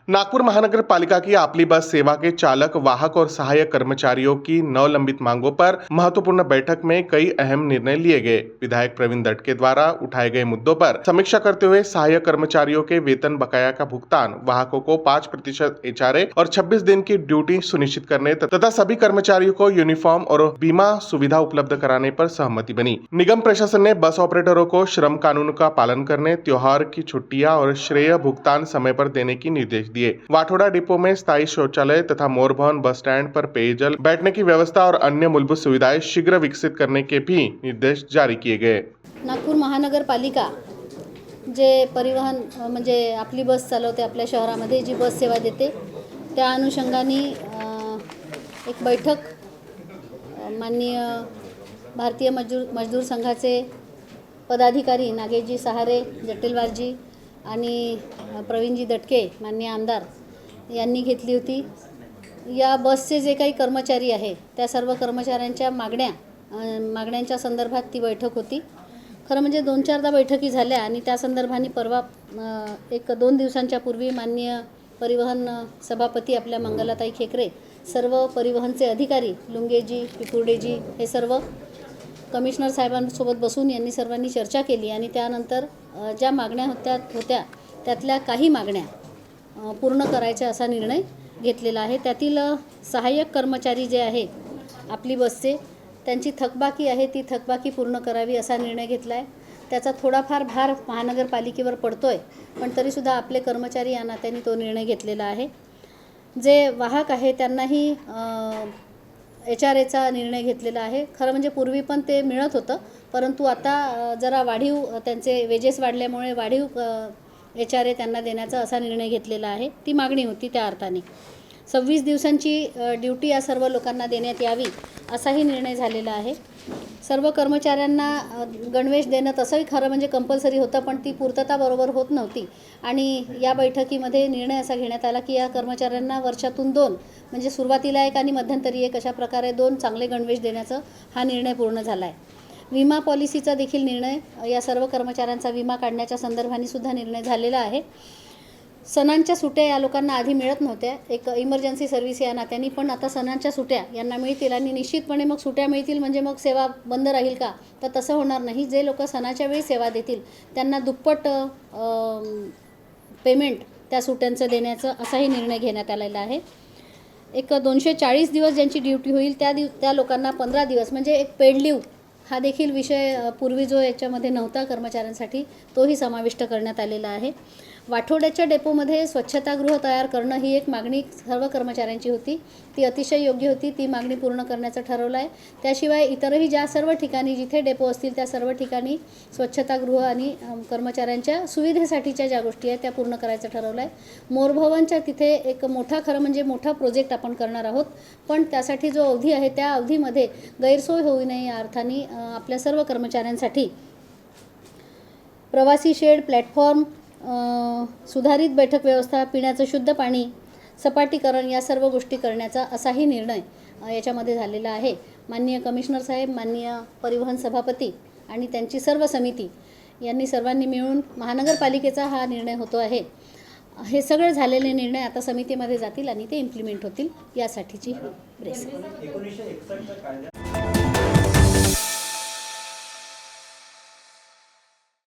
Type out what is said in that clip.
नागपुर महानगर पालिका की अपनी बस सेवा के चालक, वाहक और सहायक कर्मचारियों की 9 लंबित मांगों पर महत्वपूर्ण बैठक में कई अहम निर्णय लिए गए। विधायक प्रवीण दटके द्वारा उठाए गए मुद्दों पर समीक्षा करते हुए सहायक कर्मचारियों के वेतन बकाया का भुगतान, वाहकों को 5% HRA और 26 दिन की ड्यूटी सुनिश्चित करने तथा सभी कर्मचारियों को यूनिफॉर्म और बीमा सुविधा उपलब्ध कराने पर सहमति बनी। निगम प्रशासन ने बस ऑपरेटरों को श्रम कानून का पालन करने, त्योहार की छुट्टियां और श्रेय भुगतान समय पर देने की निर्देश दिए। वाठोड़ा डिपो में स्थायी शौचालय तथा मोर भवन बस स्टैंड पर पेयजल, बैठने की व्यवस्था और अन्य मूलभूत सुविधाएं शीघ्र विकसित करने के भी निर्देश जारी किए गए। नागपूर महानगरपालिका जे परिवहन म्हणजे आपली बस चालवते, आपल्या शहरामध्ये जी बस सेवा देते, त्या अनुषंगाने एक बैठक माननीय भारतीय मजदूर संघाचे पदाधिकारी नागेशजी सहारे, जटेलवारजी आणि प्रवीणजी दटके माननीय आमदार यांनी घेतली होती। या बसचे जे काही कर्मचारी आहे त्या सर्व कर्मचाऱ्यांच्या मागण्यांच्या संदर्भात ती बैठक होती। खरं म्हणजे 2-4दा बैठकी झाल्या आणि त्या संदर्भाने परवा 1-2 दिवसांच्या पूर्वी माननीय परिवहन सभापती आपल्या मंगलाताई खेकरे, सर्व परिवहनचे अधिकारी लुंगेजी, पिकुर्डेजी हे सर्व कमिशनर साहेबांसोबत बसून यांनी सर्वांनी चर्चा केली आणि त्यानंतर ज्या मागण्या होत्या त्यातल्या काही मागण्या पूर्ण करायच्या असा निर्णय घेतलेला आहे। त्यातील सहाय्यक कर्मचारी जे आहे आपली बसचे, त्यांची थकबाकी आहे ती थकबाकी पूर्ण करावी असा निर्णय घेतला आहे। त्याचा थोडाफार भार महानगरपालिकेवर पडतोय, पण तरीसुद्धा आपले कर्मचारी या नात्याने तो निर्णय घेतलेला आहे। जे वाहक आहे त्यांनाही HRAचा निर्णय घेतलेला आहे। खरं म्हणजे पूर्वी पण ते मिळत होतं, परंतु आता जरा वाढीव त्यांचे वेजेस वाढल्यामुळे वाढीव HRA त्यांना देण्याचा असा निर्णय घेतलेला आहे। ती मागणी होती त्या अर्थाने 26 दिवसांची ड्यूटी या सर्व लोकांना देण्यात यावी असाही निर्णय झालेला आहे। सर्व कर्मचाऱ्यांना गणवेश देणं तसंही खरं म्हणजे कंपल्सरी होतं, पण ती पूर्तता बरोबर होत नव्हती आणि या बैठकीमध्ये निर्णय असा घेण्यात आला की या कर्मचाऱ्यांना वर्षातून 2 म्हणजे सुरुवातीला 1 आणि मध्यंतरी 1 अशा प्रकारे 2 चांगले गणवेश देण्याचा हा निर्णय पूर्ण झाला आहे। विमा पॉलिसीचा देखील निर्णय, या सर्व कर्मचाऱ्यांचा विमा काढण्याच्या संदर्भाने सुद्धा निर्णय झालेला आहे। सणांच्या सुट्ट्या या लोकांना आधी मिळत नव्हत्या, एक इमर्जन्सी सर्व्हिस या नात्याने, पण आता सणांच्या सुट्ट्या यांना मिळतील आणि निश्चितपणे मग सुट्ट्या मिळतील म्हणजे मग सेवा बंद राहील का, तर तसं होणार नाही। जे लोक सणाच्या वेळी सेवा देतील त्यांना दुप्पट पेमेंट त्या सुट्ट्यांचं देण्याचा असाही निर्णय घेण्यात आलेला आहे। एक 240 दिवस ज्यांची ड्यूटी होईल त्या लोकांना 15 दिवस म्हणजे एक पेड लीव हा देखील विषय पूर्वी जो याच्यामध्ये नव्हता कर्मचाऱ्यांसाठी, तोही समाविष्ट करण्यात आलेला आहे। वाठोड्याच्या डेपोमध्ये स्वच्छतागृह तयार करणं ही एक मागणी सर्व कर्मचाऱ्यांची होती, ती अतिशय योग्य होती, ती मागणी पूर्ण करण्याचं ठरवलं आहे। त्याशिवाय इतरही ज्या सर्व ठिकाणी जिथे डेपो असतील त्या सर्व ठिकाणी स्वच्छतागृह आणि कर्मचाऱ्यांच्या सुविधेसाठीच्या ज्या गोष्टी आहेत त्या पूर्ण करायचं ठरवलं आहे। मोर भवनच्या तिथे एक खरं म्हणजे मोठा प्रोजेक्ट आपण करणार आहोत, पण त्यासाठी जो अवधी आहे त्या अवधीमध्ये गैरसोय होऊ नये या अर्थाने आपल्या सर्व कर्मचाऱ्यांसाठी प्रवासी शेड, प्लॅटफॉर्म, सुधारित बैठक व्यवस्था, पिण्याचं शुद्ध पाणी, सपाटीकरण या सर्व गोष्टी करण्याचा असाही निर्णय याच्यामध्ये झालेला आहे। माननीय कमिशनर साहेब, माननीय परिवहन सभापती आणि त्यांची सर्व समिती यांनी सर्वांनी मिळून महानगरपालिकेचा हा निर्णय होतो आहे। हे सगळे झालेले निर्णय आता समितीमध्ये जातील आणि ते इम्प्लिमेंट होतील, यासाठीची प्रेस।